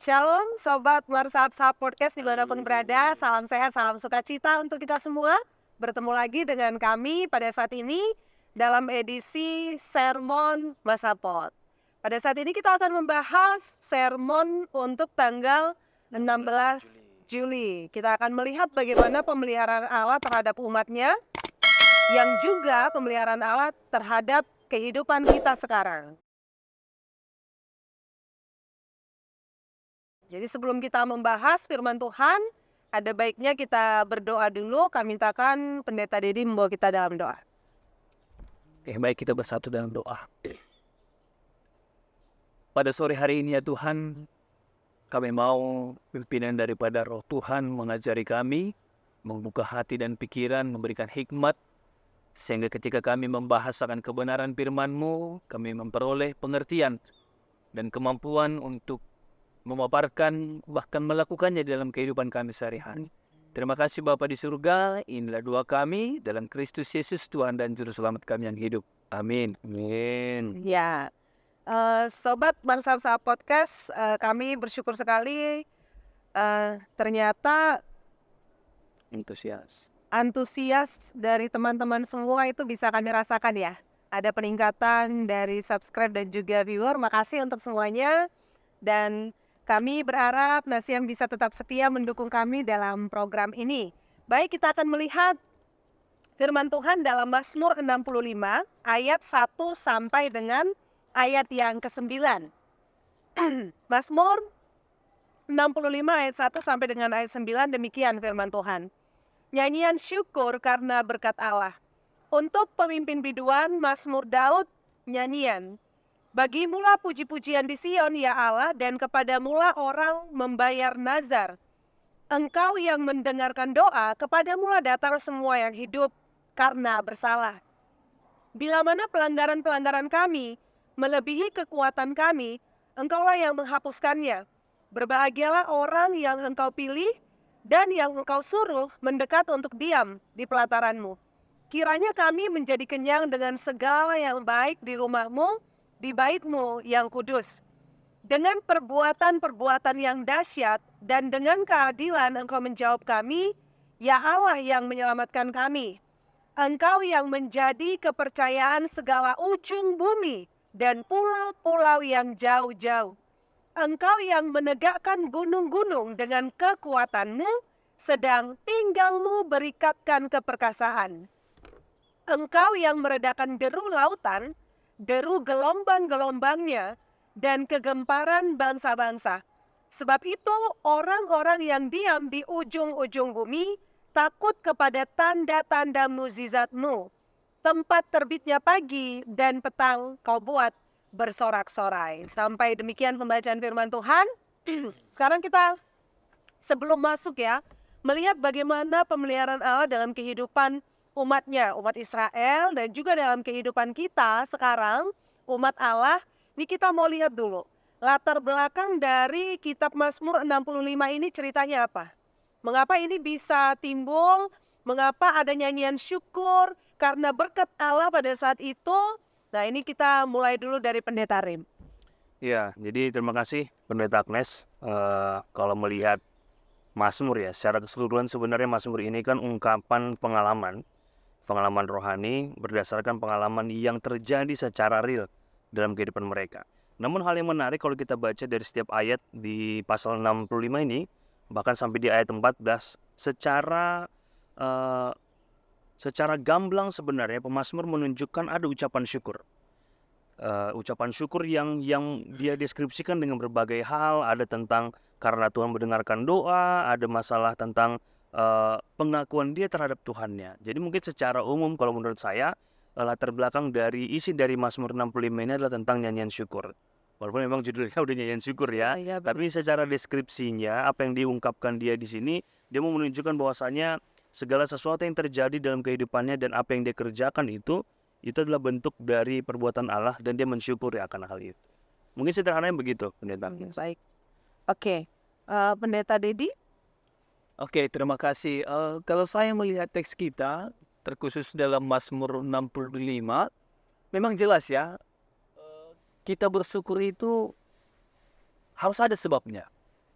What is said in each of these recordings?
Shalom Sobat Marsahap Podcast dimanapun berada, salam sehat, salam sukacita untuk kita semua. Bertemu lagi dengan kami pada saat ini dalam edisi Sermon Masapot. Pada saat ini kita akan membahas sermon untuk tanggal 16 Juli. Kita akan melihat bagaimana pemeliharaan Allah terhadap umatnya, yang juga pemeliharaan Allah terhadap kehidupan kita sekarang. Jadi sebelum kita membahas firman Tuhan, ada baiknya kita berdoa dulu. Kami mintakan Pendeta Dedi membawa kita dalam doa. Oke, baik, kita bersatu dalam doa. Pada sore hari ini ya Tuhan, kami mau pimpinan daripada Roh Tuhan mengajari kami, membuka hati dan pikiran, memberikan hikmat, sehingga ketika kami membahas akan kebenaran firman-Mu, kami memperoleh pengertian dan kemampuan untuk memaparkan bahkan melakukannya dalam kehidupan kami sehari-hari. Terima kasih Bapa di surga, inilah doa kami dalam Kristus Yesus Tuhan dan Juru Selamat kami yang hidup. Amin. Amin. Ya, Sobat Marsahap Podcast, kami bersyukur sekali ternyata antusias dari teman-teman semua itu bisa kami rasakan ya. Ada peningkatan dari subscribe dan juga viewer, makasih untuk semuanya. Dan kami berharap Nasiam bisa tetap setia mendukung kami dalam program ini. Baik, kita akan melihat firman Tuhan dalam Mazmur 65 ayat 1 sampai dengan ayat yang ke-9. Mazmur 65 ayat 1 sampai dengan ayat 9, demikian firman Tuhan. Nyanyian syukur karena berkat Allah. Untuk pemimpin biduan, Mazmur Daud, nyanyian. Bagimulah puji-pujian di Sion, ya Allah, dan kepadamulah orang membayar nazar. Engkau yang mendengarkan doa, kepadamulah datang semua yang hidup karena bersalah. Bila mana pelanggaran-pelanggaran kami melebihi kekuatan kami, engkaulah yang menghapuskannya. Berbahagialah orang yang engkau pilih dan yang engkau suruh mendekat untuk diam di pelataranmu. Kiranya kami menjadi kenyang dengan segala yang baik di rumahmu, di bait-Mu yang kudus. Dengan perbuatan-perbuatan yang dahsyat dan dengan keadilan Engkau menjawab kami, ya Allah yang menyelamatkan kami. Engkau yang menjadi kepercayaan segala ujung bumi dan pulau-pulau yang jauh-jauh. Engkau yang menegakkan gunung-gunung dengan kekuatan-Mu, sedang pinggangmu berikatkan keperkasaan. Engkau yang meredakan deru lautan, deru gelombang-gelombangnya, dan kegemparan bangsa-bangsa. Sebab itu orang-orang yang diam di ujung-ujung bumi takut kepada tanda-tanda mukjizat-Mu. Tempat terbitnya pagi dan petang Kau buat bersorak-sorai. Sampai demikian pembacaan firman Tuhan. Sekarang kita sebelum masuk ya, melihat bagaimana pemeliharaan Allah dalam kehidupan umatnya, umat Israel, dan juga dalam kehidupan kita sekarang, umat Allah. Ini kita mau lihat dulu, latar belakang dari kitab Mazmur 65 ini ceritanya apa? Mengapa ini bisa timbul? Mengapa ada nyanyian syukur? Karena berkat Allah pada saat itu. Nah, ini kita mulai dulu dari Pendeta Rim. Ya, jadi terima kasih Pendeta Agnes. Kalau melihat Mazmur ya, secara keseluruhan sebenarnya Mazmur ini kan ungkapan pengalaman rohani berdasarkan pengalaman yang terjadi secara real dalam kehidupan mereka. Namun hal yang menarik kalau kita baca dari setiap ayat di pasal 65 ini, bahkan sampai di ayat 14, secara gamblang sebenarnya pemazmur menunjukkan ada ucapan syukur. Ucapan syukur yang dia deskripsikan dengan berbagai hal. Ada tentang karena Tuhan mendengarkan doa, ada masalah tentang pengakuan dia terhadap Tuhannya. Jadi mungkin secara umum kalau menurut saya latar belakang dari isi dari Mazmur 65 ini adalah tentang nyanyian syukur. Walaupun memang judulnya udah nyanyian syukur ya, tapi secara deskripsinya apa yang diungkapkan dia di sini, dia mau menunjukkan bahwasanya segala sesuatu yang terjadi dalam kehidupannya dan apa yang dia kerjakan itu adalah bentuk dari perbuatan Allah dan dia mensyukuri akan hal itu. Mungkin sederhananya begitu, Pendeta. Baik. Oke. Pendeta Dedi. Oke, terima kasih. Kalau saya melihat teks kita, terkhusus dalam Mazmur 65, memang jelas ya, kita bersyukur itu harus ada sebabnya.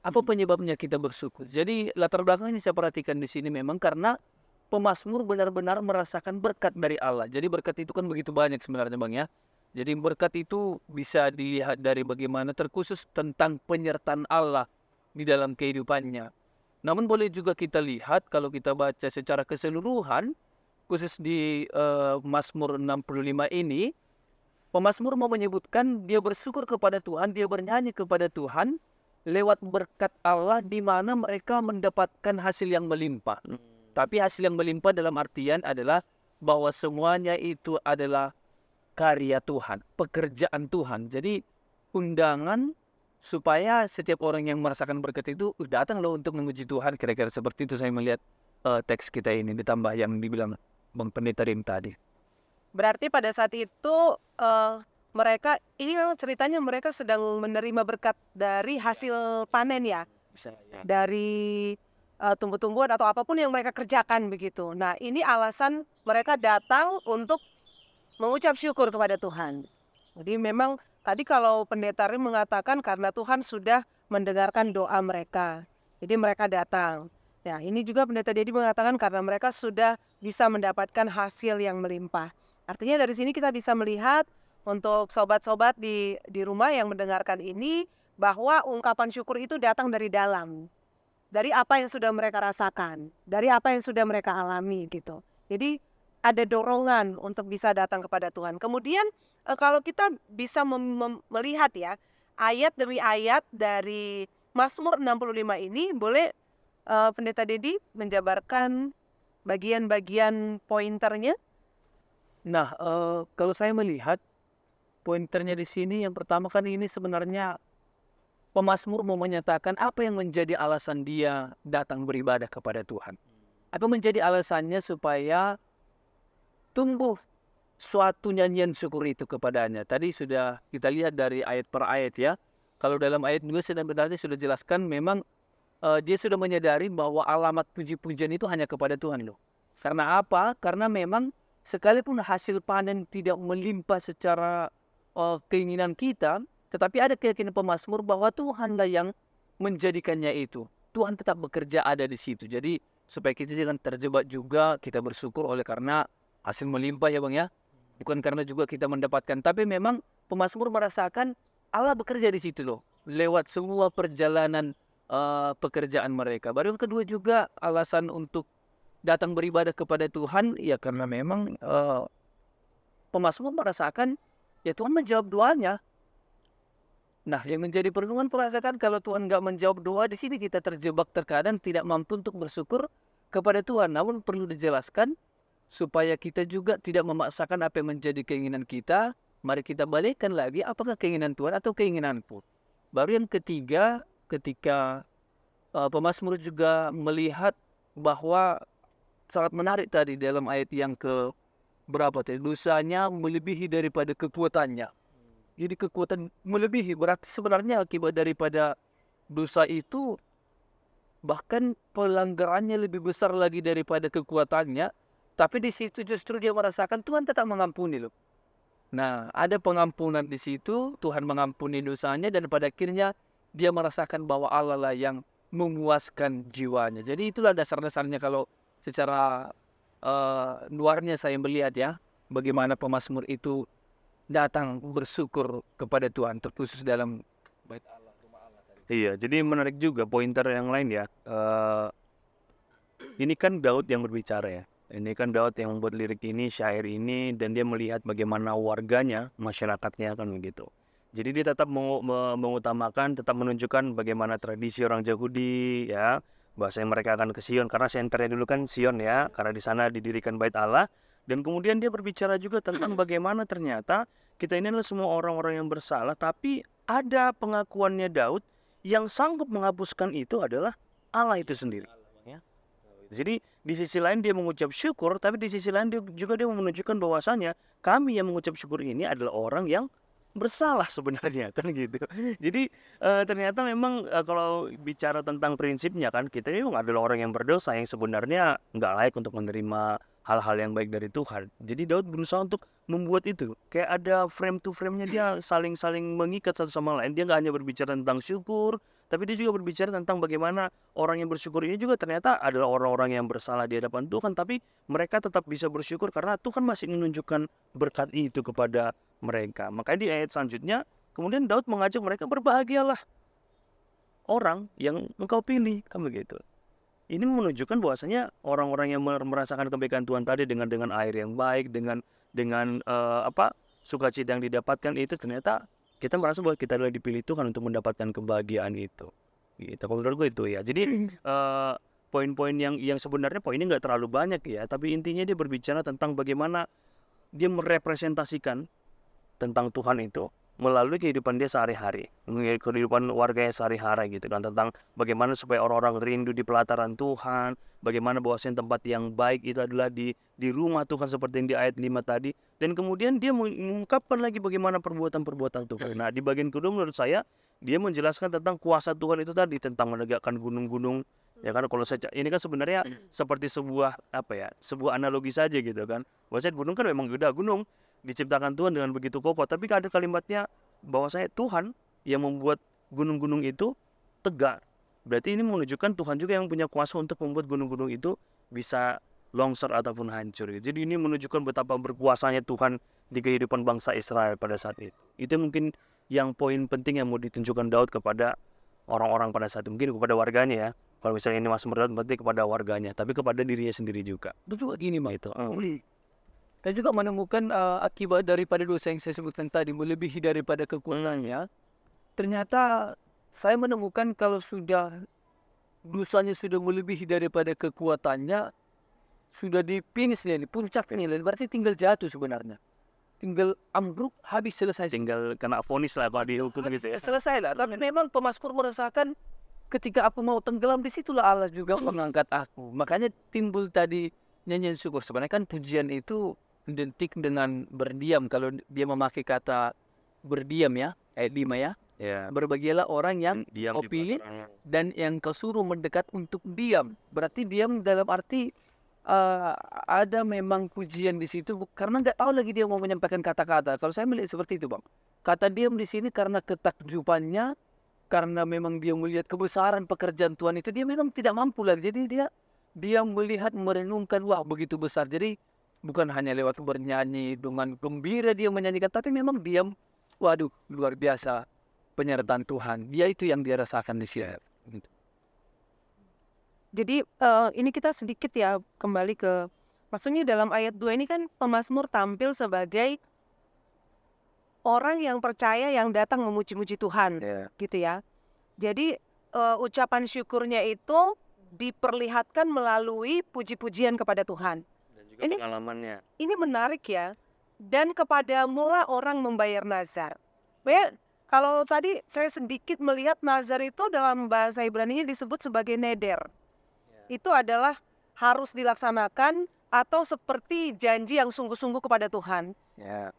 Apa penyebabnya kita bersyukur? Jadi latar belakangnya saya perhatikan di sini memang karena pemazmur benar-benar merasakan berkat dari Allah. Jadi berkat itu kan begitu banyak sebenarnya Bang ya. Jadi berkat itu bisa dilihat dari bagaimana terkhusus tentang penyertaan Allah di dalam kehidupannya. Namun boleh juga kita lihat kalau kita baca secara keseluruhan, khusus di Mazmur 65 ini, pemazmur mau menyebutkan dia bersyukur kepada Tuhan, dia bernyanyi kepada Tuhan lewat berkat Allah di mana mereka mendapatkan hasil yang melimpah. Tapi hasil yang melimpah dalam artian adalah bahwa semuanya itu adalah karya Tuhan, pekerjaan Tuhan. Jadi undangan supaya setiap orang yang merasakan berkat itu datang loh untuk memuji Tuhan. Kira-kira seperti itu saya melihat teks kita ini, ditambah yang dibilang Bang Pendeta Rim tadi. Berarti pada saat itu mereka, ini memang ceritanya mereka sedang menerima berkat dari hasil panen ya, Bisa ya. dari tumbuh-tumbuhan atau apapun yang mereka kerjakan begitu. Nah, ini alasan mereka datang untuk mengucap syukur kepada Tuhan. Jadi memang tadi kalau pendeta Rim mengatakan karena Tuhan sudah mendengarkan doa mereka, jadi mereka datang. Ya, ini juga pendeta Dedi mengatakan karena mereka sudah bisa mendapatkan hasil yang melimpah. Artinya dari sini kita bisa melihat untuk sobat-sobat di rumah yang mendengarkan ini, bahwa ungkapan syukur itu datang dari dalam. Dari apa yang sudah mereka rasakan, dari apa yang sudah mereka alami gitu. Jadi ada dorongan untuk bisa datang kepada Tuhan. Kemudian kalau kita bisa melihat ya, ayat demi ayat dari Mazmur 65 ini, boleh Pendeta Dedi menjabarkan bagian-bagian pointernya? Nah, kalau saya melihat pointernya di sini yang pertama kan ini sebenarnya pemazmur mau menyatakan apa yang menjadi alasan dia datang beribadah kepada Tuhan. Apa menjadi alasannya supaya tumbuh suatu nyanyian syukur itu kepadanya. Tadi sudah kita lihat dari ayat per ayat ya. Kalau dalam ayat 2 sebenarnya sudah jelaskan memang dia sudah menyadari bahwa alamat puji-pujian itu hanya kepada Tuhan loh. Karena apa? Karena memang sekalipun hasil panen tidak melimpah secara keinginan kita, tetapi ada keyakinan pemazmur bahwa Tuhanlah yang menjadikannya itu. Tuhan tetap bekerja ada di situ. Jadi supaya kita jangan terjebak juga, kita bersyukur oleh karena hasil melimpah ya Bang ya. Bukan karena juga kita mendapatkan, tapi memang pemazmur merasakan Allah bekerja di situ loh. Lewat semua perjalanan pekerjaan mereka. Baru yang kedua juga alasan untuk datang beribadah kepada Tuhan, ya karena memang pemazmur merasakan ya Tuhan menjawab doanya. Nah, yang menjadi perenungan merasakan kalau Tuhan nggak menjawab doa, di sini kita terjebak terkadang tidak mampu untuk bersyukur kepada Tuhan. Namun perlu dijelaskan supaya kita juga tidak memaksakan apa yang menjadi keinginan kita. Mari kita balikkan lagi apakah keinginan Tuhan atau keinginanku. Baru yang ketiga, ketika pemazmur juga melihat bahwa sangat menarik tadi dalam ayat yang ke berapa tadi, dosanya melebihi daripada kekuatannya. Jadi kekuatan melebihi berarti sebenarnya akibat daripada dosa itu bahkan pelanggarannya lebih besar lagi daripada kekuatannya. Tapi di situ justru dia merasakan Tuhan tetap mengampuni loh. Nah, ada pengampunan di situ, Tuhan mengampuni dosanya dan pada akhirnya dia merasakan bahwa Allah lah yang memuaskan jiwanya. Jadi itulah dasar-dasarnya kalau secara luarnya saya melihat ya, bagaimana pemazmur itu datang bersyukur kepada Tuhan, terkhusus dalam bait Allah, rumah Allah tadi. Iya, jadi menarik juga pointer yang lain ya. Ini kan Daud yang berbicara ya. Ini kan Daud yang membuat lirik ini, syair ini, dan dia melihat bagaimana warganya, masyarakatnya kan begitu. Jadi dia tetap mengutamakan, tetap menunjukkan bagaimana tradisi orang Yahudi ya. Bahasanya mereka akan ke Sion, karena senternya dulu kan Sion ya, karena di sana didirikan bait Allah. Dan kemudian dia berbicara juga tentang bagaimana ternyata kita ini adalah semua orang-orang yang bersalah, tapi ada pengakuannya Daud yang sanggup menghapuskan itu adalah Allah itu sendiri. Jadi di sisi lain dia mengucap syukur, tapi di sisi lain dia menunjukkan bahwasanya kami yang mengucap syukur ini adalah orang yang bersalah sebenarnya kan gitu. Jadi ternyata memang kalau bicara tentang prinsipnya kan kita memang adalah orang yang berdosa yang sebenarnya nggak layak untuk menerima hal-hal yang baik dari Tuhan. Jadi Daud berusaha untuk membuat itu kayak ada frame to frame-nya, dia saling mengikat satu sama lain. Dia nggak hanya berbicara tentang syukur, tapi dia juga berbicara tentang bagaimana orang yang bersyukur ini juga ternyata adalah orang-orang yang bersalah di hadapan Tuhan, tapi mereka tetap bisa bersyukur karena Tuhan masih menunjukkan berkat itu kepada mereka. Makanya di ayat selanjutnya, kemudian Daud mengajak mereka, berbahagialah orang yang engkau pilih, kan begitu. Ini menunjukkan bahwasanya orang-orang yang merasakan kebaikan Tuhan tadi dengan air yang baik, dengan sukacita yang didapatkan itu, ternyata kita merasa bahwa kita adalah dipilih Tuhan untuk mendapatkan kebahagiaan itu. Gitu. Kalau menurut gue itu ya. Jadi poin-poin yang sebenarnya poinnya nggak terlalu banyak ya, tapi intinya dia berbicara tentang bagaimana dia merepresentasikan tentang Tuhan itu melalui kehidupan dia sehari-hari, kehidupan warganya sehari-hari gitu kan, tentang bagaimana supaya orang-orang rindu di pelataran Tuhan, bagaimana bahwasanya tempat yang baik itu adalah di rumah Tuhan seperti yang di ayat 5 tadi, dan kemudian dia mengungkapkan lagi bagaimana perbuatan-perbuatan Tuhan. Nah, di bagian kedua menurut saya dia menjelaskan tentang kuasa Tuhan itu tadi, tentang menegakkan gunung-gunung. Ya kan, kalau ini kan sebenarnya seperti sebuah sebuah analogi saja gitu kan. Bahwasanya gunung kan memang udah gunung diciptakan Tuhan dengan begitu kokoh, tapi ada kalimatnya bahwasanya Tuhan yang membuat gunung-gunung itu tegak. Berarti ini menunjukkan Tuhan juga yang punya kuasa untuk membuat gunung-gunung itu bisa longsor ataupun hancur. Jadi ini menunjukkan betapa berkuasanya Tuhan di kehidupan bangsa Israel pada saat itu. Itu mungkin yang poin penting yang mau ditunjukkan Daud kepada orang-orang pada saat itu, mungkin kepada warganya ya. Kalau misalnya ini Mazmur Daud berarti kepada warganya, tapi kepada dirinya sendiri juga. Itu juga gini, Mak. Itu. Saya juga menemukan akibat daripada dosa yang saya sebutkan tadi, melebihi daripada kekuatannya. Ternyata saya menemukan kalau sudah dosanya sudah melebihi daripada kekuatannya, sudah di finish nih, puncaknya, berarti tinggal jatuh sebenarnya. Tinggal ambruk, habis, selesai. Tinggal kena vonis lah kalau dihukum gitu ya. Selesai lah. Tapi memang pemazmur merasakan ketika aku mau tenggelam, di situlah Allah juga mengangkat aku. Makanya timbul tadi nyanyian syukur. Sebenarnya kan pujian itu identik dengan berdiam. Kalau dia memakai kata berdiam ya, ayat 5 ya. Ya. Berbahagialah orang yang Diam kau di pilih pelataran. dan yang kau suruh mendekat untuk diam. Berarti diam dalam arti ada memang pujian di situ karena nggak tahu lagi dia mau menyampaikan kata-kata. Kalau saya melihat seperti itu, Bang. Kata diam di sini karena ketakjubannya, karena memang dia melihat kebesaran pekerjaan Tuhan itu, dia memang tidak mampu lagi. Jadi dia melihat, merenungkan, wah begitu besar. Jadi bukan hanya lewat bernyanyi dengan gembira dia menyanyikan, tapi memang diam. Waduh, luar biasa penyertaan Tuhan. Dia itu yang dia rasakan di sini. Jadi ini kita sedikit ya kembali ke, maksudnya dalam ayat 2 ini kan pemazmur tampil sebagai orang yang percaya yang datang memuji-muji Tuhan, gitu ya. Jadi ucapan syukurnya itu diperlihatkan melalui puji-pujian kepada Tuhan. Dan juga pengalamannya. Ini menarik ya. Dan kepada mula orang membayar nazar. Kalau tadi saya sedikit melihat nazar itu dalam bahasa Ibrani disebut sebagai neder. Itu adalah harus dilaksanakan atau seperti janji yang sungguh-sungguh kepada Tuhan.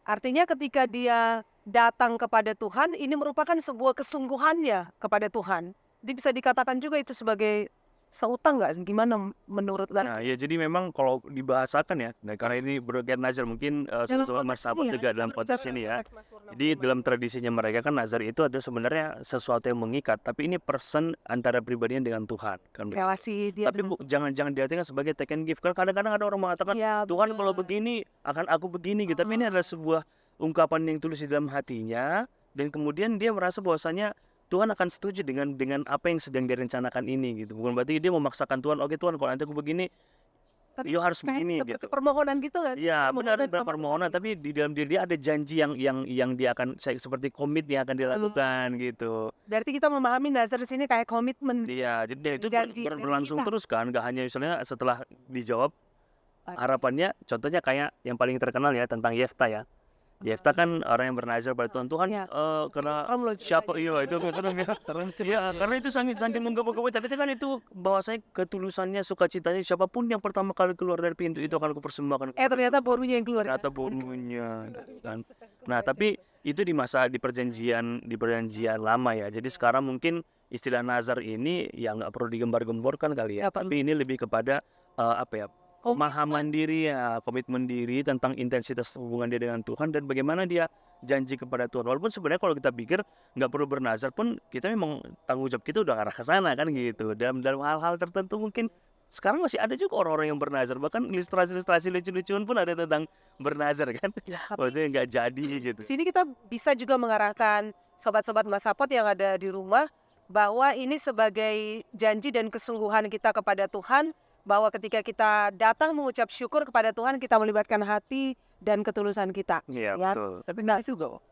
Artinya ketika dia datang kepada Tuhan, ini merupakan sebuah kesungguhannya kepada Tuhan. Jadi bisa dikatakan juga itu sebagai seutang nggak? Gimana menurut Anda? Nah ya, jadi memang kalau dibahasakan ya, nah, karena ini berkaitan nazar mungkin sesuatu sahabat juga dalam konteks ini ya. Jadi dalam tradisinya mereka kan nazar itu ada sebenarnya sesuatu yang mengikat, tapi ini person antara pribadinya dengan Tuhan kan. Relasi dia Tapi jangan diartikan sebagai take and give. Kan kadang-kadang ada orang mengatakan Ya, Tuhan benar. kalau begini akan aku begini gitu. Tapi ini adalah sebuah ungkapan yang tulus di dalam hatinya, dan kemudian dia merasa bahwasanya Tuhan akan setuju dengan apa yang sedang direncanakan ini gitu. Bukan berarti dia memaksakan Tuhan, oke Tuhan kalau nanti aku begini, Tapi you harus kayak begini seperti gitu. permohonan gitu kan? Iya benar, Permohonan sama permohonan, Tuhan. tapi di dalam diri dia ada janji yang dia akan seperti komit yang akan dilakukan gitu. Berarti kita memahami nazar di sini kayak komitmen. Iya, jadi itu Janji dari berlangsung kita. terus kan, nggak hanya misalnya setelah dijawab harapannya. Contohnya kayak yang paling terkenal ya tentang Yefta ya. Yefta kan orang yang bernazar pada Tuhan. Tuhan Ya. karena Serem loh siapa ceritanya. itu serem ya. Iya, karena itu saking menggabung-gabung, tapi kan itu bahwasanya ketulusannya, sukacitanya, siapapun yang pertama kali keluar dari pintu itu akan kupersembahkan. Ternyata borunya yang keluar. Ternyata borunya kan. Nah, tapi itu di perjanjian lama ya. Jadi sekarang mungkin istilah nazar ini ya nggak perlu digembar-gemborkan kali ya. Nggak perlu. Tapi ini lebih kepada pemahaman diri ya, komitmen diri tentang intensitas hubungan dia dengan Tuhan dan bagaimana dia janji kepada Tuhan. Walaupun sebenarnya kalau kita pikir nggak perlu bernazar pun, kita memang tanggung jawab kita udah arah ke sana kan gitu. Dalam hal-hal tertentu mungkin sekarang masih ada juga orang-orang yang bernazar, bahkan ilustrasi-ilustrasi lucu-lucuan pun ada tentang bernazar kan. Tapi Maksudnya nggak jadi gitu. sini kita bisa juga mengarahkan sobat-sobat Masapot yang ada di rumah bahwa ini sebagai janji dan kesungguhan kita kepada Tuhan, bahwa ketika kita datang mengucap syukur kepada Tuhan, kita melibatkan hati dan ketulusan kita. Iya Ya. betul. Tapi nggak juga.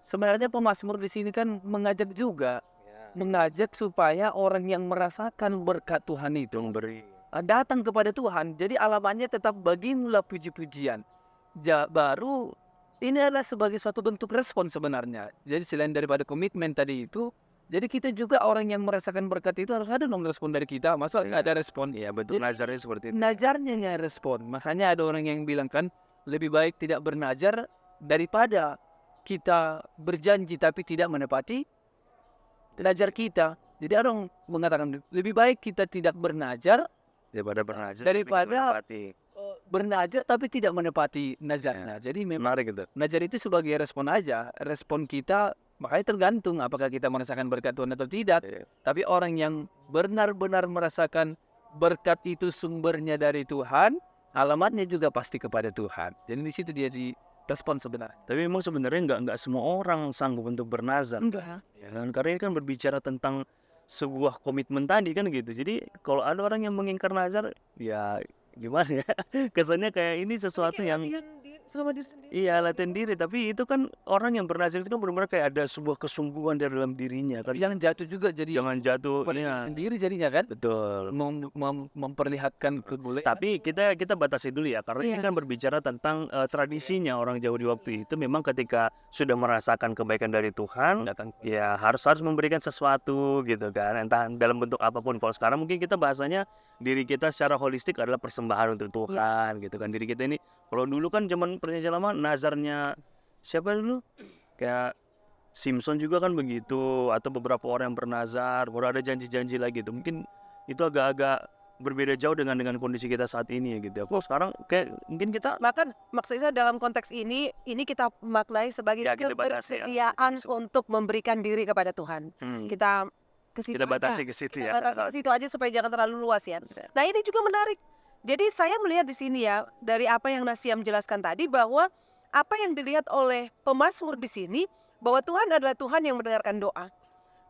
Sebenarnya pemazmur di sini kan mengajak juga, mengajak supaya orang yang merasakan berkat Tuhan itu Memberi. datang kepada Tuhan. Jadi alamannya tetap bagimulah puji-pujian. Baru ini adalah sebagai suatu bentuk respon sebenarnya. Jadi selain daripada komitmen tadi itu, jadi kita juga orang yang merasakan berkat itu harus ada dong respon dari kita. Masa nggak ada respon? Iya bentuk Jadi, nazarnya seperti itu. Najarnya nggak respon. Makanya ada orang yang bilang kan, lebih baik tidak bernajar daripada kita berjanji tapi tidak menepati najar kita. Jadi ada orang mengatakan lebih baik kita tidak bernajar Daripada bernazar. Daripada- bernajar tapi tidak menepati nazarnya. Jadi memang menarik itu. najar itu sebagai respon aja. Respon kita makanya tergantung apakah kita merasakan berkat Tuhan atau tidak. Iya. Tapi orang yang benar-benar merasakan berkat itu sumbernya dari Tuhan, alamatnya juga pasti kepada Tuhan. Jadi di situ dia di respon sebenarnya. Tapi memang sebenarnya nggak semua orang sanggup untuk bernazar. Enggak. Ya kan? Karena ini kan berbicara tentang sebuah komitmen tadi kan gitu. Jadi kalau ada orang yang mengingkar nazar, ya gimana ya? Kesannya kayak ini sesuatu yang sama diri sendiri. iya latihan diri. Tapi itu kan orang yang bernazar itu kan benar-benar kayak ada sebuah kesungguhan dari dalam dirinya kan. Jangan jatuh juga jadi Jangan jatuh. pada diri Iya. sendiri jadinya kan. Betul. Memperlihatkan kebolehan. Tapi kita batasi dulu ya, karena ini Iya. kan berbicara tentang tradisinya orang Jawa di waktu itu. Memang ketika sudah merasakan kebaikan dari Tuhan, datang ya harus memberikan sesuatu gitu kan, entah dalam bentuk apapun. Kalau sekarang mungkin kita bahasanya diri kita secara holistik adalah persembahan untuk Tuhan gitu kan. Diri kita ini, kalau dulu kan zaman perjanjian lama nazarnya siapa dulu? Kayak Simpson juga kan begitu, atau beberapa orang yang bernazar, baru ada janji-janji lagi tuh. Mungkin itu agak-agak berbeda jauh dengan kondisi kita saat ini ya gitu. Kalau sekarang kayak mungkin kita Bahkan maksudnya dalam konteks ini kita maknai sebagai Ya, kita batasi ya. kebersediaan untuk memberikan diri kepada Tuhan. Kita ke situ kita aja. batasi ke situ Kita ya. batasi ke situ aja supaya jangan terlalu luas ya. Nah ini juga menarik. Jadi saya melihat di sini ya, dari apa yang Nasia menjelaskan tadi, bahwa apa yang dilihat oleh pemazmur di sini, bahwa Tuhan adalah Tuhan yang mendengarkan doa.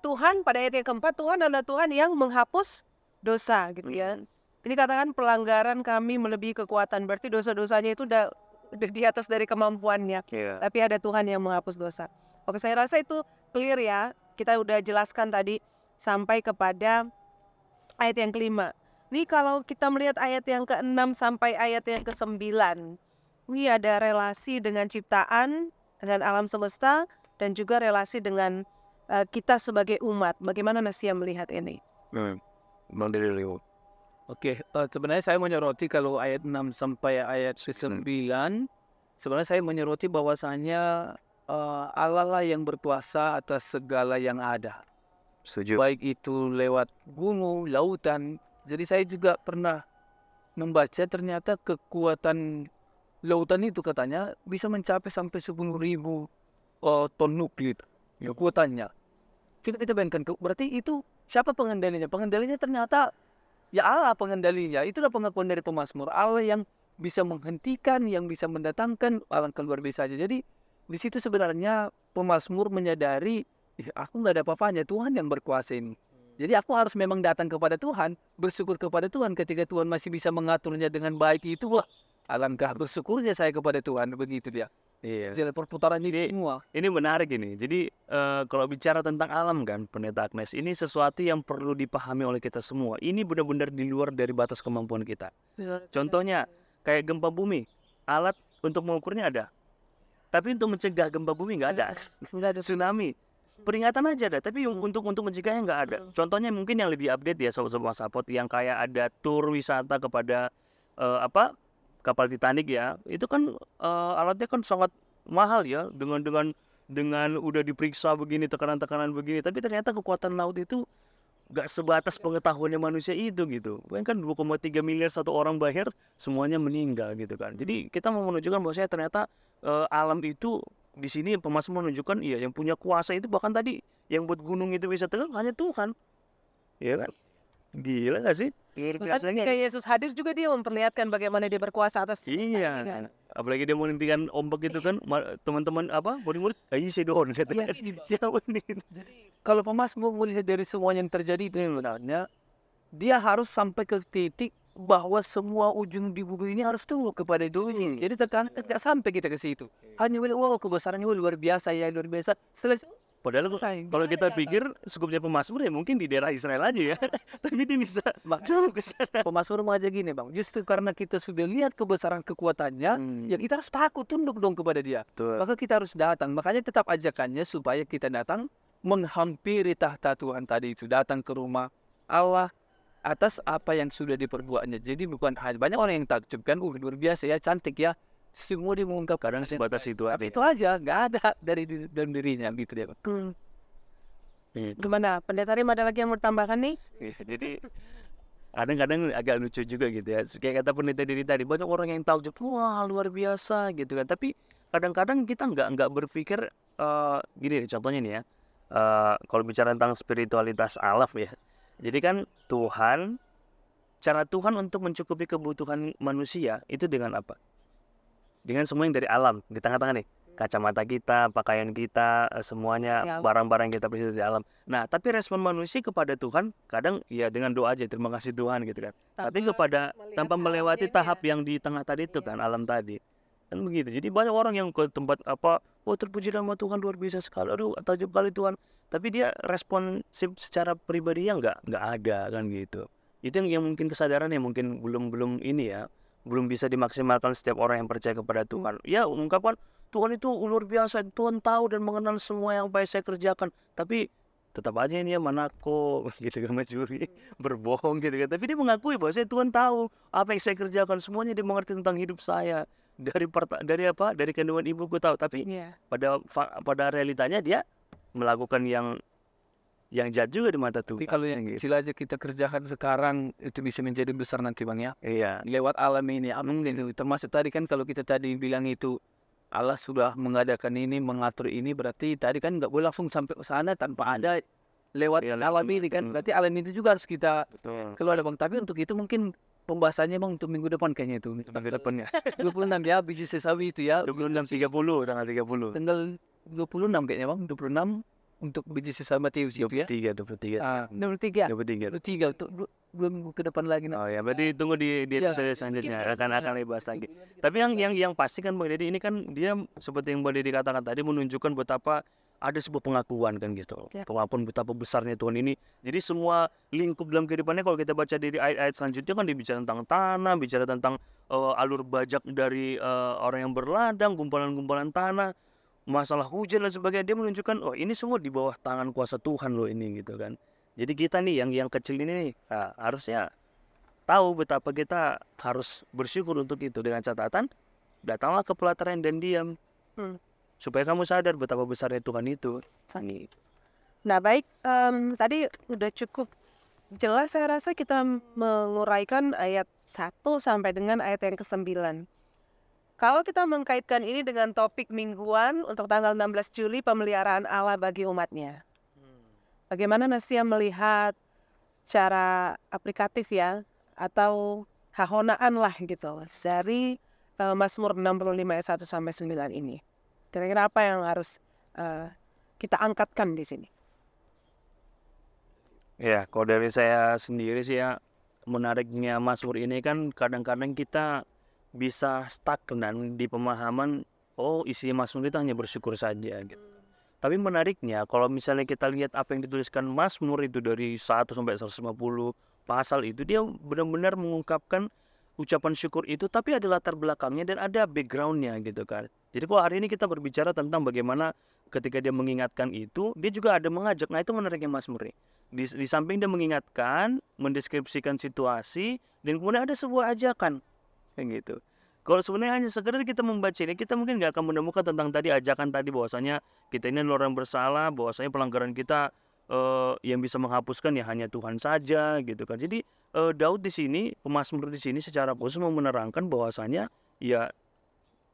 Tuhan pada ayat yang keempat, Tuhan adalah Tuhan yang menghapus dosa gitu ya. Ini katakan pelanggaran kami melebihi kekuatan, berarti dosa-dosanya itu udah di atas dari kemampuannya. Iya. Tapi ada Tuhan yang menghapus dosa. Oke, saya rasa itu clear ya. Kita udah jelaskan tadi sampai kepada ayat yang kelima. Ini kalau kita melihat ayat yang ke-6 sampai ayat yang ke-9, ini ada relasi dengan ciptaan, dengan alam semesta, dan juga relasi dengan kita sebagai umat. Bagaimana Nasia melihat ini? Bang Diri Leo. Oke, sebenarnya saya menyoroti kalau ayat 6 sampai ayat 9, sebenarnya saya menyoroti bahwasanya Allah lah yang berkuasa atas segala yang ada. Setuju. Baik itu lewat gunung, lautan. Jadi saya juga pernah membaca ternyata kekuatan lautan itu katanya bisa mencapai sampai 10.000 ton nuklir kekuatannya. Kita bayangkan, berarti itu siapa pengendalinya? Pengendalinya ternyata ya Allah pengendalinya. Itulah pengakuan dari pemazmur. Allah yang bisa menghentikan, yang bisa mendatangkan, alangkah luar biasa aja. Jadi di situ sebenarnya pemazmur menyadari, aku nggak ada apa-apanya, Tuhan yang berkuasa ini. Jadi aku harus memang datang kepada Tuhan, bersyukur kepada Tuhan. Ketika Tuhan masih bisa mengaturnya dengan baik, itu wah, alangkah bersyukurnya saya kepada Tuhan. Begitu dia. Iya. Jadi perputaran ini semua. Ini menarik ini. Jadi kalau bicara tentang alam kan, Pendeta Agnes, ini sesuatu yang perlu dipahami oleh kita semua. Ini benar-benar di luar dari batas kemampuan kita. Contohnya kayak gempa bumi, alat untuk mengukurnya ada. Tapi untuk mencegah gempa bumi nggak ada. Nggak ada. Tsunami, peringatan aja ada. Tapi untuk mencegahnya nggak ada. Contohnya mungkin yang lebih update ya sobat-sobat Masapot, yang kayak ada tur wisata kepada kapal Titanic ya. Itu kan alatnya kan sangat mahal ya, dengan udah diperiksa begini, tekanan-tekanan begini. Tapi ternyata kekuatan laut itu gak sebatas pengetahuannya manusia itu gitu. Kan 2,3 miliar satu orang bayar, semuanya meninggal gitu kan. Jadi kita mau menunjukkan bahwasanya ternyata alam itu di sini pemazmur menunjukkan yang punya kuasa itu bahkan tadi yang buat gunung itu bisa tegak hanya Tuhan. Iya kan? Gila gak sih? Luar Bahkan biasa. ketika Yesus hadir juga dia memperlihatkan bagaimana dia berkuasa atas semesta ini kan. Iya, apalagi dia mau hentikan ombak itu kan, teman-teman murid-murid, ayo Sidon katanya. Siapa ini? Kalau Pemasmur melihat dari semua yang terjadi itu sebenarnya, dia harus sampai ke titik bahwa semua ujung di bumi ini harus tunduk kepada Tuhan. Jadi terkadang nggak sampai kita ke situ. Hanya bilang, wow kebesarannya luar biasa ya, luar biasa. Selesai. Padahal Selesai. kalau kita pikir skupnya pemazmur ya mungkin di daerah Israel aja ya, tapi dia bisa jauh ke sana. Pemasmur mau aja gini bang, justru karena kita sudah lihat kebesaran kekuatannya, ya kita harus takut tunduk dong kepada dia. Betul. Maka kita harus datang. Makanya tetap ajakannya supaya kita datang menghampiri tahta Tuhan tadi itu, datang ke rumah Allah atas apa yang sudah diperbuatnya. Jadi bukan hanya banyak orang yang takjub kan, luar biasa ya, cantik ya. Semua dia mengungkap Kadang sebatas itu aja. tapi itu aja, nggak ada dari dalam dirinya gitu dia. Gimana? Pendeta Rim ada lagi yang mau tambahkan nih? Iya, jadi kadang-kadang agak lucu juga gitu ya. Kayak kata pendeta diri tadi, banyak orang yang takjub, wah luar biasa gitu kan. Tapi kadang-kadang kita nggak berpikir gini nih, contohnya nih ya. Kalau bicara tentang spiritualitas alam ya. Jadi kan cara Tuhan untuk mencukupi kebutuhan manusia itu dengan apa? Dengan semua yang dari alam, di tengah-tengah nih. Kacamata kita, pakaian kita, semuanya, Ya. barang-barang yang kita beli dari alam. Nah, tapi respon manusia kepada Tuhan kadang ya dengan doa aja, terima kasih Tuhan gitu kan. Tapi tanpa melewati tahap yang di tengah tadi itu kan, alam tadi. Kan begitu. Jadi banyak orang yang ke tempat oh terpuji nama Tuhan luar biasa sekali. Aduh, takjub kali Tuhan. Tapi dia responsif secara pribadinya nggak ada kan gitu. Itu yang mungkin kesadaran yang mungkin belum ini ya, belum bisa dimaksimalkan setiap orang yang percaya kepada Tuhan. Ya, ungkapkan Tuhan itu luar biasa, Tuhan tahu dan mengenal semua yang baik saya kerjakan. Tapi tetap aja ini ya manako gitu kan, mencuri, berbohong gitu kan. Tapi dia mengakui bahwa Tuhan tahu apa yang saya kerjakan, semuanya dia mengerti tentang hidup saya. Dari kandungan ibuku tahu. Tapi Iya. pada realitanya dia melakukan yang jahat juga di mata Tuhan. Tapi kalau yang kecil aja kita kerjakan sekarang itu bisa menjadi besar nanti bang ya. Iya. Lewat alam ini, alam itu termasuk tadi kan kalau kita tadi bilang itu Allah sudah mengadakan ini, mengatur ini, berarti tadi kan nggak boleh langsung sampai ke sana tanpa ada lewat Iya, alam ini kan. Berarti alam itu juga harus kita Betul. keluar bang. Tapi untuk itu mungkin pembahasannya bang untuk minggu depan kayaknya itu. Minggu depannya. 26 ya, biji sesawi itu ya. 26.30 tanggal 30. Tanggal 26 kayaknya bang, 26 untuk biji sesama Matius itu ya. 23. Ah, 23. 23. 23 untuk 2 minggu ke depan lagi. Oh ya, berarti tunggu di Ya, episode selanjutnya akan dibahas lagi. Tapi yang pasti kan Bang Deddy ini kan dia seperti yang Bang Deddy katakan tadi menunjukkan betapa ada sebuah pengakuan kan gitu. Ya. Pengakuan betapa besarnya Tuhan ini. Jadi semua lingkup dalam kehidupannya kalau kita baca dari ayat-ayat selanjutnya kan dia bicara tentang tanah, bicara tentang alur bajak dari orang yang berladang, gumpalan-gumpalan tanah, masalah hujan dan sebagainya. Dia menunjukkan oh ini semua di bawah tangan kuasa Tuhan loh ini gitu kan. Jadi kita nih yang kecil ini nih harusnya tahu betapa kita harus bersyukur untuk itu dengan catatan datanglah ke pelataran dan diam. Supaya kamu sadar betapa besarnya Tuhan itu. Nah baik, tadi udah cukup jelas saya rasa kita menguraikan ayat 1 sampai dengan ayat yang ke-9. Kalau kita mengkaitkan ini dengan topik mingguan untuk tanggal 16 Juli pemeliharaan Allah bagi umatnya. Bagaimana Nasia melihat secara aplikatif ya, atau hahonaan lah gitu, dari Mazmur 65 ayat 1 sampai 9 ini. Kira-kira apa yang harus kita angkatkan di sini? Ya, kalau dari saya sendiri sih ya, menariknya Mazmur ini kan kadang-kadang kita bisa stagnan di pemahaman oh isi Mazmur itu hanya bersyukur saja gitu. Tapi menariknya kalau misalnya kita lihat apa yang dituliskan Mazmur itu dari 1 sampai 150 pasal itu, dia benar-benar mengungkapkan ucapan syukur itu, tapi ada latar belakangnya dan ada backgroundnya gitu kan. Jadi kalau hari ini kita berbicara tentang bagaimana ketika dia mengingatkan itu, dia juga ada mengajak. Nah itu menariknya Mazmur nih. Di samping dia mengingatkan, mendeskripsikan situasi, dan kemudian ada sebuah ajakan kayak gitu. Kalau sebenarnya hanya sekedar kita membaca ini, kita mungkin nggak akan menemukan tentang tadi ajakan tadi bahwasanya kita ini adalah orang bersalah, bahwasanya pelanggaran kita yang bisa menghapuskan ya hanya Tuhan saja gitu kan. Jadi Daud di sini, pemazmur di sini secara khusus mau menerangkan bahwasanya ya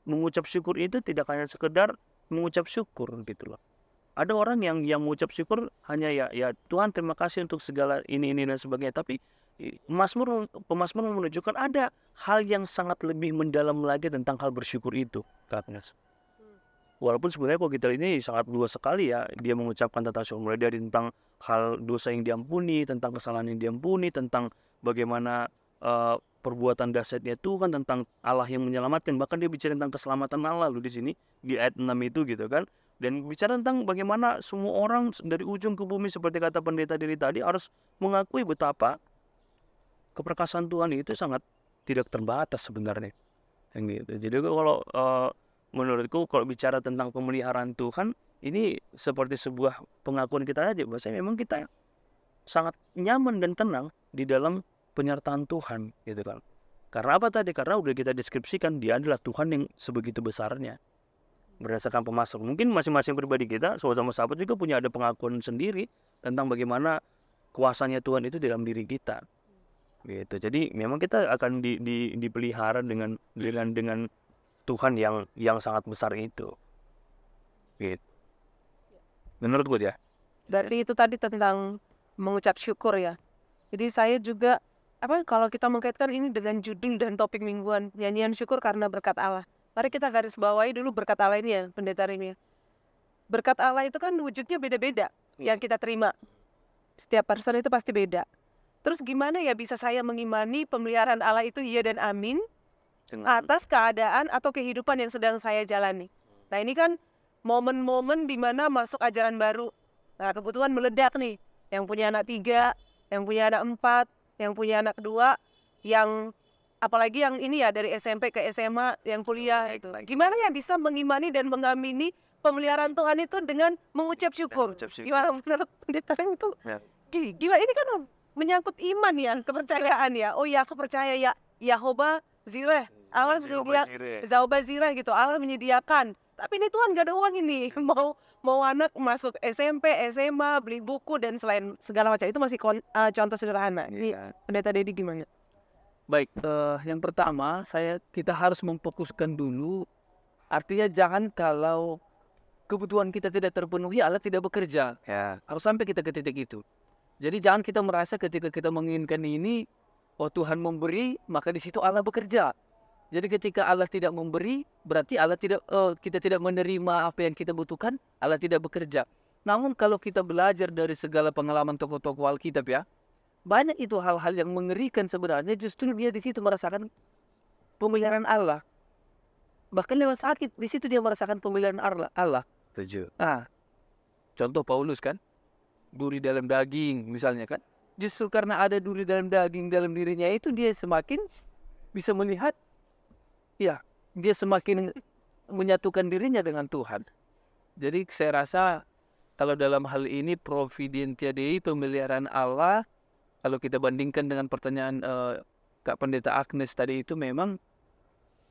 mengucap syukur itu tidak hanya sekedar mengucap syukur gitu loh. Ada orang yang mengucap syukur hanya ya Tuhan terima kasih untuk segala ini dan sebagainya, tapi pemazmur menunjukkan ada hal yang sangat lebih mendalam lagi tentang hal bersyukur itu, Kak Agnes. Walaupun sebenarnya kalau kita ini sangat luas sekali ya, dia mengucapkan tentang syukur, mulai dari tentang hal dosa yang diampuni, tentang kesalahan yang diampuni, tentang bagaimana perbuatan dahsyatnya Tuhan, tentang Allah yang menyelamatkan, bahkan dia bicara tentang keselamatan Allah loh di sini di ayat 6 itu gitu kan. Dan bicara tentang bagaimana semua orang dari ujung ke bumi seperti kata pendeta diri tadi harus mengakui betapa keperkasaan Tuhan itu sangat tidak terbatas sebenarnya. Yang gitu. Jadi kalau menurutku kalau bicara tentang pemeliharaan Tuhan ini seperti sebuah pengakuan kita aja bahwasanya memang kita sangat nyaman dan tenang di dalam penyertaan Tuhan gitu kan. Karena apa tadi? Karena udah kita deskripsikan dia adalah Tuhan yang sebegitu besarnya. Berdasarkan pemazmur, mungkin masing-masing pribadi kita, sama-sama sahabat juga punya ada pengakuan sendiri tentang bagaimana kuasanya Tuhan itu dalam diri kita. Gitu. Jadi memang kita akan dipelihara dengan Tuhan yang sangat besar itu. Gitu. Menurut gue ya. Berarti itu tadi tentang mengucap syukur ya. Jadi saya juga kalau kita mengkaitkan ini dengan judul dan topik mingguan, nyanyian syukur karena berkat Allah. Mari kita garis bawahi dulu berkat Allah ini ya, Pendeta Remy. Berkat Allah itu kan wujudnya beda-beda yang kita terima. Setiap person itu pasti beda. Terus gimana ya bisa saya mengimani pemeliharaan Allah itu iya dan amin atas keadaan atau kehidupan yang sedang saya jalani. Nah ini kan momen-momen di mana masuk ajaran baru. Nah kebutuhan meledak nih. Yang punya anak 3, yang punya anak 4, yang punya anak 2, yang apalagi yang ini ya dari SMP ke SMA, yang kuliah itu. Gimana ya bisa mengimani dan mengamini pemeliharaan Tuhan itu dengan mengucap syukur? Gimana menurut Pendeta Remy itu? Gimana ini kan menyangkut iman ya, kepercayaan ya. Oh ya aku percaya ya Yahova Zireh, Allah menyediakan Zaubah Zireh gitu, Allah menyediakan. Tapi ini Tuhan gak ada uang ini. Mau anak masuk SMP, SMA, beli buku dan selain segala macam itu masih contoh sederhana. Ini Pendeta Dedi gimana? Baik, yang pertama kita harus memfokuskan dulu. Artinya jangan kalau kebutuhan kita tidak terpenuhi Allah tidak bekerja. Ya. Harus sampai kita ke titik itu. Jadi jangan kita merasa ketika kita menginginkan ini, oh Tuhan memberi, maka di situ Allah bekerja. Jadi ketika Allah tidak memberi, berarti kita tidak menerima apa yang kita butuhkan, Allah tidak bekerja. Namun kalau kita belajar dari segala pengalaman tokoh-tokoh Alkitab ya, banyak itu hal-hal yang mengerikan sebenarnya, justru dia di situ merasakan pemeliharaan Allah. Bahkan lewat sakit, di situ dia merasakan pemeliharaan Allah. Setuju. Nah, contoh Paulus kan, duri dalam daging misalnya kan. Justru karena ada duri dalam daging dalam dirinya itu dia semakin bisa melihat, ya dia semakin menyatukan dirinya dengan Tuhan. Jadi saya rasa kalau dalam hal ini Providentia Dei, pemeliharaan Allah, kalau kita bandingkan dengan pertanyaan Kak Pendeta Agnes tadi itu memang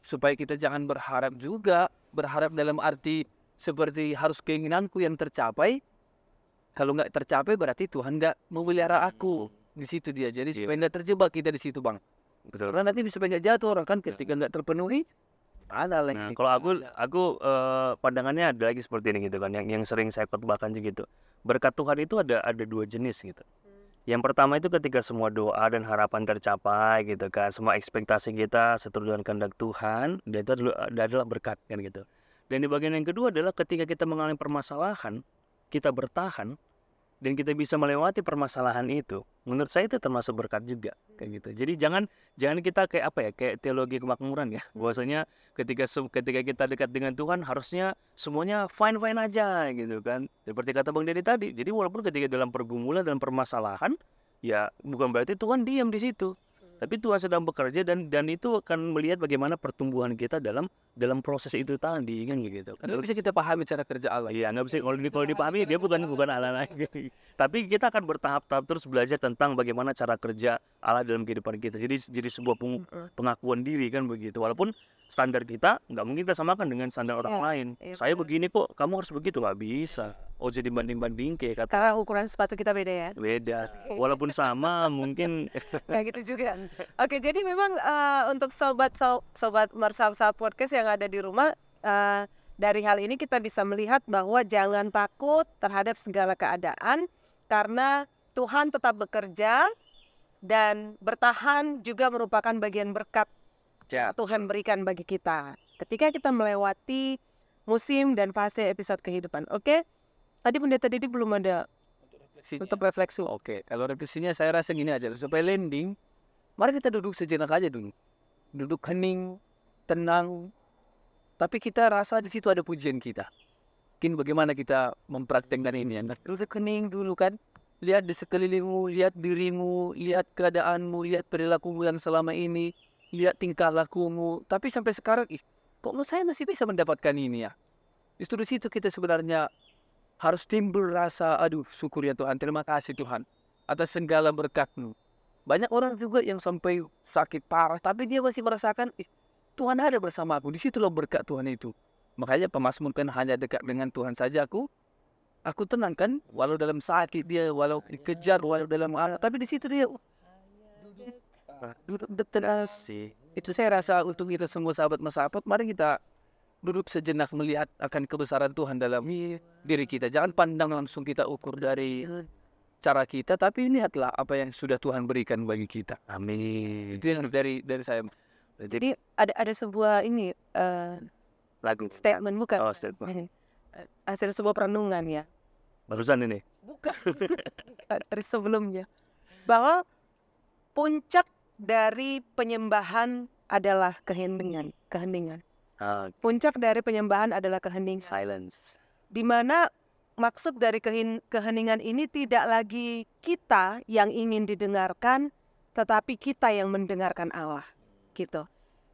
supaya kita jangan berharap dalam arti seperti harus keinginanku yang tercapai. Kalau nggak tercapai berarti Tuhan nggak memelihara aku. Di situ dia. Jadi supaya nggak terjebak kita di situ Bang. Betul. Karena nanti supaya nggak jatuh orang kan ketika nggak terpenuhi. Ada lagi. Nah, kalau aku pandangannya ada lagi seperti ini gitu kan, yang sering saya khotbahkan juga gitu. Berkat Tuhan itu ada 2 jenis gitu. Yang pertama itu ketika semua doa dan harapan tercapai gitu kan, semua ekspektasi kita seturut dengan kehendak Tuhan, dan itu adalah berkat kan gitu. Dan di bagian yang kedua adalah ketika kita mengalami permasalahan, kita bertahan dan kita bisa melewati permasalahan itu. Menurut saya itu termasuk berkat juga kayak gitu. Jadi jangan kita kayak teologi kemakmuran ya. Bahwasanya ketika kita dekat dengan Tuhan harusnya semuanya fine aja gitu kan. Seperti kata Bang Dedi tadi. Jadi walaupun ketika dalam pergumulan dan permasalahan ya bukan berarti Tuhan diam di situ. Tapi Tuhan sedang bekerja dan itu akan melihat bagaimana pertumbuhan kita dalam proses itu tadi kan gitu. Nggak bisa kita pahami cara kerja Allah. Iya, nggak bisa kalau dipahami dia bukan Allah lagi. Tapi kita akan bertahap-tahap terus belajar tentang bagaimana cara kerja Allah dalam kehidupan kita. Jadi sebuah pengakuan diri kan begitu. Walaupun standar kita nggak mungkin kita samakan dengan standar orang lain. Saya begini kok, kamu harus begitu, nggak bisa. Oh jadi banding kayak kata. Karena ukuran sepatu kita beda ya. Beda. Walaupun sama mungkin. Kayak gitu juga. Oke, jadi memang untuk sobat Mersab podcast yang ada di rumah, Dari hal ini kita bisa melihat bahwa jangan takut terhadap segala keadaan karena Tuhan tetap bekerja dan bertahan juga merupakan bagian berkat Ya. Tuhan berikan bagi kita ketika kita melewati musim dan fase episode kehidupan. Oke? Tadi Pendeta Didi belum ada untuk refleksi. Oke, kalau refleksinya saya rasa gini aja, supaya landing, mari kita duduk sejenak aja dulu. Duduk hening, tenang, tapi kita rasa di situ ada pujian kita. Mungkin bagaimana kita mempraktekkan ini. Duduk hening dulu kan, lihat di sekelilingmu, lihat dirimu, lihat keadaanmu, lihat perilakumu yang selama ini, lihat tingkah lakumu. Tapi sampai sekarang, kok saya masih bisa mendapatkan ini ya? Justru di situ kita sebenarnya harus timbul rasa, aduh syukur ya Tuhan, terima kasih Tuhan atas segala berkat-Mu. Banyak orang juga yang sampai sakit parah, tapi dia masih merasakan, Tuhan ada bersama aku. Di situ loh berkat Tuhan itu. Makanya pemazmur kan hanya dekat dengan Tuhan saja aku tenang kan, walau dalam sakit dia, walau dikejar, walau dalam apa, tapi di situ dia duduk dekat. Itu saya rasa untuk kita semua sahabat-sahabat, mari kita duduk sejenak melihat akan kebesaran Tuhan dalam diri kita. Jangan pandang langsung kita ukur dari cara kita, tapi lihatlah apa yang sudah Tuhan berikan bagi kita. Amin. Itu yang dari saya. Jadi ada sebuah ini Lagu. statement bukan? Oh, statement. Hasil sebuah perenungan ya. Barusan ini. Bukan. Dari sebelumnya. Bahwa puncak dari penyembahan adalah keheningan. Puncak dari penyembahan adalah keheningan. Silence. Di mana maksud dari keheningan ini tidak lagi kita yang ingin didengarkan, tetapi kita yang mendengarkan Allah. Gitu.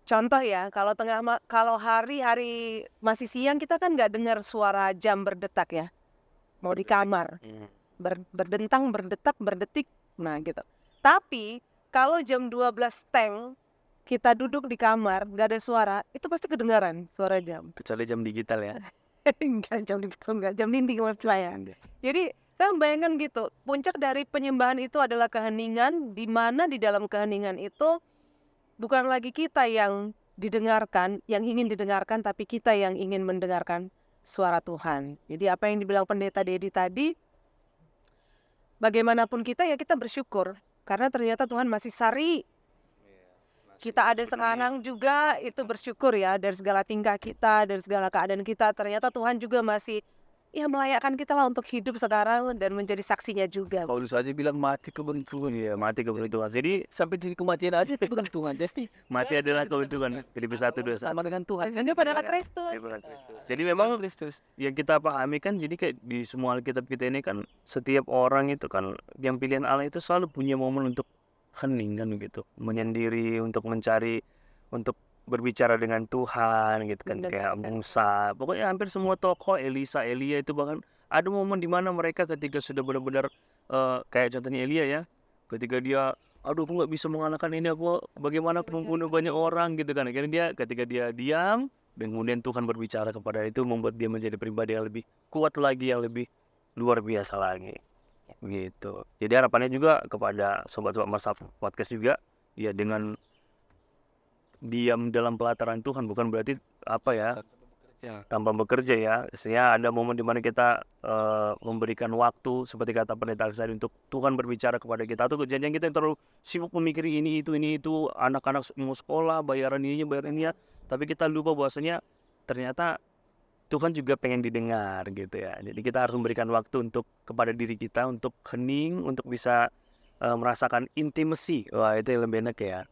Contoh ya, kalau hari masih siang kita kan nggak dengar suara jam berdetak ya. Mau di kamar. Berdentang, berdetak, berdetik. Nah gitu. Tapi kalau jam 12 teng kita duduk di kamar, nggak ada suara, itu pasti kedengaran suara jam. Kecuali jam digital ya. Enggak, jam dinding maksud saya. Jadi saya membayangkan gitu, puncak dari penyembahan itu adalah keheningan, di mana di dalam keheningan itu bukan lagi kita yang didengarkan, yang ingin didengarkan, tapi kita yang ingin mendengarkan suara Tuhan. Jadi apa yang dibilang Pendeta Dedi tadi, bagaimanapun kita ya kita bersyukur, karena ternyata Tuhan masih sari. Kita ada sekarang juga itu bersyukur ya, dari segala tingkah kita, dari segala keadaan kita, ternyata Tuhan juga masih melayakkan kita lah untuk hidup sekarang dan menjadi saksinya juga. Paulus aja bilang mati keberuntungan. Iya, mati keberuntungan. Jadi Sampai di kematian aja itu keberuntungan. Jadi mati adalah keberuntungan. Filipi 1:21. sama dengan Tuhan. Dan dia pada Kristus. Jadi memang Kristus. yang kita pahami kan, jadi kayak di semua Alkitab kita ini kan, setiap orang itu kan yang pilihan Allah itu selalu punya momen untuk hening kan gitu, menyendiri, untuk mencari, untuk berbicara dengan Tuhan gitu kan. Dan Kayak Musa, pokoknya hampir semua tokoh, Elisa, Elia itu bahkan ada momen di mana mereka ketika sudah benar-benar kayak contohnya Elia ya, ketika dia aduh aku nggak bisa mengalahkan ini, aku bagaimana aku membunuh banyak orang gitu kan. Akhirnya ketika dia diam dan kemudian Tuhan berbicara kepada itu, membuat dia menjadi pribadi yang lebih kuat lagi, yang lebih luar biasa lagi gitu. Jadi harapannya juga kepada sobat-sobat Masa Podcast juga ya, dengan diam dalam pelataran Tuhan bukan berarti apa ya, tanpa bekerja ya. Istilahnya ada momen di mana kita memberikan waktu seperti kata Pendeta Alexander untuk Tuhan berbicara kepada kita. Atau kejadian kita yang terlalu sibuk memikiri ini itu, anak-anak mau sekolah, bayaran ini ya, tapi kita lupa bahwasanya ternyata Tuhan juga pengen didengar gitu ya. Jadi kita harus memberikan waktu untuk kepada diri kita, untuk hening, untuk bisa merasakan intimacy. Wah, itu yang lebih enak ya,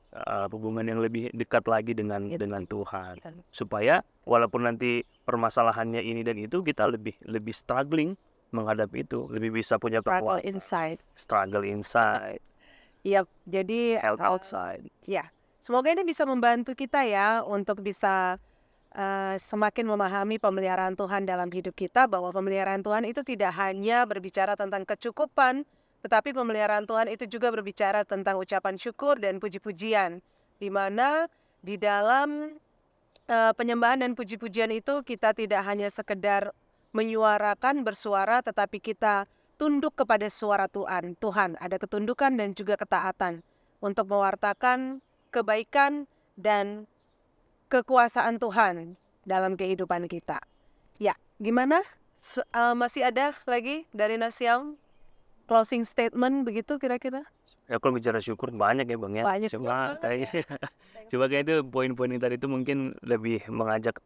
hubungan yang lebih dekat lagi dengan Tuhan. Supaya walaupun nanti permasalahannya ini dan itu, kita lebih struggling menghadapi itu, lebih bisa punya Struggle kekuatan. inside. Struggle inside, Iya, jadi health outside. ya, semoga ini bisa membantu kita ya untuk bisa semakin memahami pemeliharaan Tuhan dalam hidup kita, bahwa pemeliharaan Tuhan itu tidak hanya berbicara tentang kecukupan, tetapi pemeliharaan Tuhan itu juga berbicara tentang ucapan syukur dan puji-pujian, di mana di dalam penyembahan dan puji-pujian itu kita tidak hanya sekedar menyuarakan, bersuara, tetapi kita tunduk kepada suara Tuhan. Tuhan, ada ketundukan dan juga ketaatan untuk mewartakan kebaikan dan kekuasaan Tuhan dalam kehidupan kita. Gimana? Masih ada lagi dari Nasiam? Closing statement begitu kira-kira? Ya kalau bicara syukur banyak ya Bang ya. Banyak. Cuma Puas banget kayaknya coba kayak itu poin-poin yang tadi itu mungkin lebih mengajak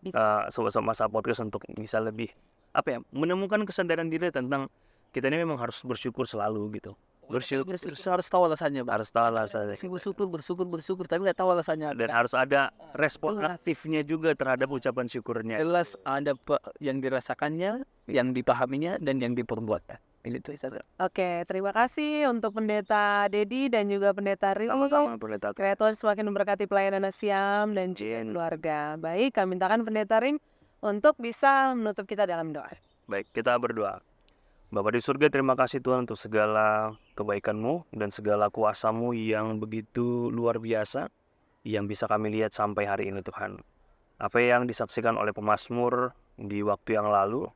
sobat-sobat masa podcast untuk bisa lebih apa ya, menemukan kesadaran diri tentang kita ini memang harus bersyukur selalu gitu. Bersyukur Harus tahu alasannya, Bang. harus tahu alasannya. Bersyukur, tapi nggak tahu alasannya. Dan harus ada respon Jelas. aktifnya juga terhadap ucapan syukurnya. Jelas ada yang dirasakannya, yang dipahaminya, dan yang diperbuatnya. Itu saja. Oke, terima kasih untuk Pendeta Dedi dan juga Pendeta Ri. Sama-sama Pendeta. Kiranya Tuhan semakin memberkati pelayanan Nasiam dan juga Amin. keluarga. Baik, kami mintakan Pendeta Rim untuk bisa menutup kita dalam doa. Baik, kita berdoa. Bapa di surga, terima kasih Tuhan untuk segala kebaikan-Mu dan segala kuasa-Mu yang begitu luar biasa yang bisa kami lihat sampai hari ini Tuhan. Apa yang disaksikan oleh pemazmur di waktu yang lalu,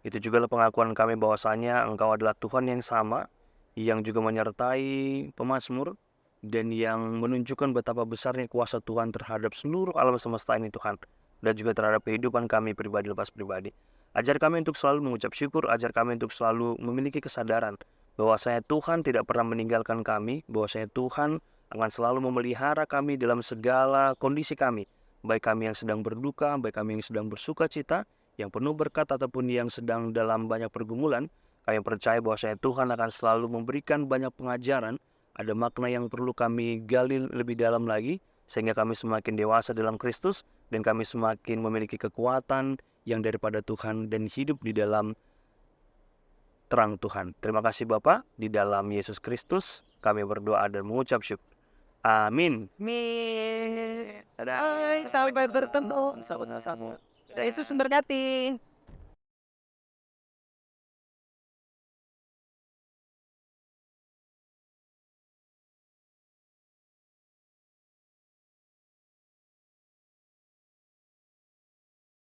itu juga pengakuan kami bahwasanya Engkau adalah Tuhan yang sama, yang juga menyertai pemazmur dan yang menunjukkan betapa besarnya kuasa Tuhan terhadap seluruh alam semesta ini Tuhan, dan juga terhadap kehidupan kami pribadi lepas pribadi. Ajar kami untuk selalu mengucap syukur, ajar kami untuk selalu memiliki kesadaran bahwasanya Tuhan tidak pernah meninggalkan kami, bahwasanya Tuhan akan selalu memelihara kami dalam segala kondisi kami, baik kami yang sedang berduka, baik kami yang sedang bersuka cita, yang penuh berkat ataupun yang sedang dalam banyak pergumulan. Kami percaya bahwasanya Tuhan akan selalu memberikan banyak pengajaran, ada makna yang perlu kami gali lebih dalam lagi, sehingga kami semakin dewasa dalam Kristus, dan kami semakin memiliki kekuatan yang daripada Tuhan dan hidup di dalam terang Tuhan. Terima kasih Bapa, di dalam Yesus Kristus kami berdoa dan mengucap syukur. Amin. Amin. Sampai bertemu. Sama-sama. Yesus memberkati.